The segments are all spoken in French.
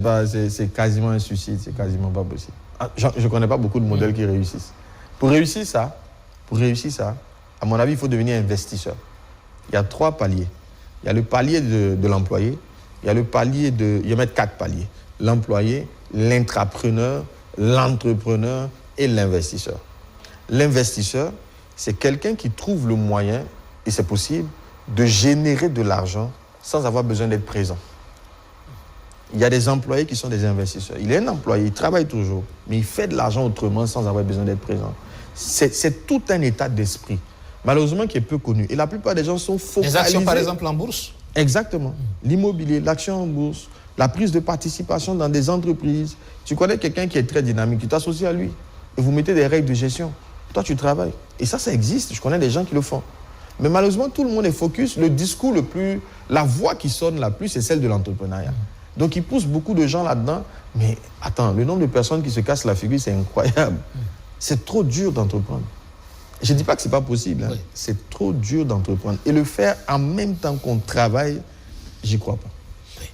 C'est quasiment un suicide, c'est quasiment pas possible. Je ne connais pas beaucoup de modèles qui réussissent. Pour réussir ça, à mon avis, il faut devenir investisseur. Il y a 3 paliers. Il y a le palier de l'employé, il y a le palier de... Il y a mettre 4 paliers. L'employé, l'intrapreneur, l'entrepreneur et l'investisseur. L'investisseur, c'est quelqu'un qui trouve le moyen, et c'est possible, de générer de l'argent sans avoir besoin d'être présent. Il y a des employés qui sont des investisseurs. Il est un employé, il travaille toujours, mais il fait de l'argent autrement sans avoir besoin d'être présent. C'est tout un état d'esprit, malheureusement, qui est peu connu. Et la plupart des gens sont focalisés... Les actions, par exemple, en bourse? Exactement. L'immobilier, l'action en bourse, la prise de participation dans des entreprises. Tu connais quelqu'un qui est très dynamique, tu t'associes à lui et vous mettez des règles de gestion. Toi, tu travailles. Et ça existe. Je connais des gens qui le font. Mais malheureusement, tout le monde est focus. Le discours le plus... La voix qui sonne la plus, c'est celle de l'entrepreneuriat. Donc, il pousse beaucoup de gens là-dedans. Mais attends, le nombre de personnes qui se cassent la figure, c'est incroyable. C'est trop dur d'entreprendre. Je ne dis pas que ce n'est pas possible. Hein. Oui. C'est trop dur d'entreprendre. Et le faire en même temps qu'on travaille, j'y crois pas. Oui.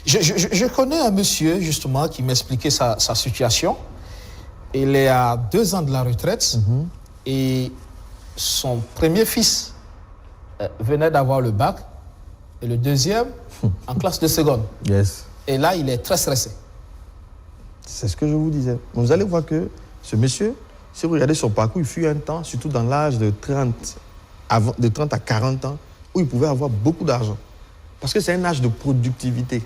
Je connais un monsieur, justement, qui m'expliquait sa situation. Il est à 2 ans de la retraite. Et son premier fils venait d'avoir le bac. Et le deuxième en classe de seconde. Yes. Et là, il est très stressé. C'est ce que je vous disais. Vous allez voir que ce monsieur, si vous regardez son parcours, il fut un temps, surtout dans l'âge de 30 à 40 ans, où il pouvait avoir beaucoup d'argent. Parce que c'est un âge de productivité.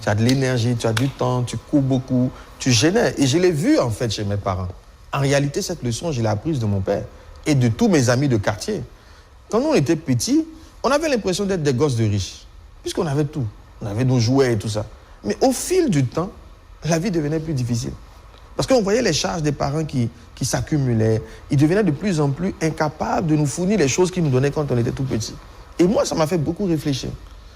Tu as de l'énergie, tu as du temps, tu cours beaucoup, tu génères. Et je l'ai vu, en fait, chez mes parents. En réalité, cette leçon, je l'ai apprise de mon père et de tous mes amis de quartier. Quand nous, on était petits, on avait l'impression d'être des gosses de riches. Puisqu'on avait tout. On avait nos jouets et tout ça. Mais au fil du temps, la vie devenait plus difficile. Parce qu'on voyait les charges des parents qui s'accumulaient. Ils devenaient de plus en plus incapables de nous fournir les choses qu'ils nous donnaient quand on était tout petits. Et moi, ça m'a fait beaucoup réfléchir.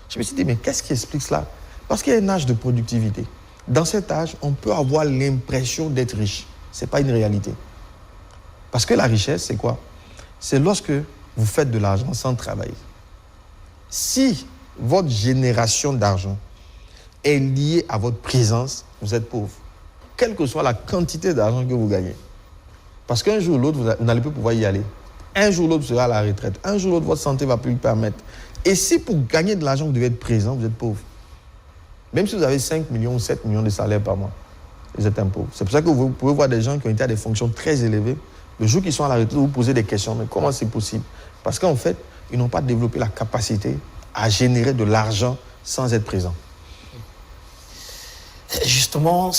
Je me suis dit, mais qu'est-ce qui explique cela? Parce qu'il y a un âge de productivité. Dans cet âge, on peut avoir l'impression d'être riche. Ce n'est pas une réalité. Parce que la richesse, c'est quoi? C'est lorsque vous faites de l'argent sans travailler. Si votre génération d'argent est liée à votre présence, vous êtes pauvre. Quelle que soit la quantité d'argent que vous gagnez. Parce qu'un jour ou l'autre, vous n'allez plus pouvoir y aller. Un jour ou l'autre, vous serez à la retraite. Un jour ou l'autre, votre santé ne va plus le permettre. Et si pour gagner de l'argent, vous devez être présent, vous êtes pauvre. Même si vous avez 5 millions ou 7 millions de salaires par mois, vous êtes un pauvre. C'est pour ça que vous pouvez voir des gens qui ont été à des fonctions très élevées. Le jour qu'ils sont à la retraite, vous posez des questions. Mais comment c'est possible? Parce qu'en fait, ils n'ont pas développé la capacité à générer de l'argent sans être présent. Justement,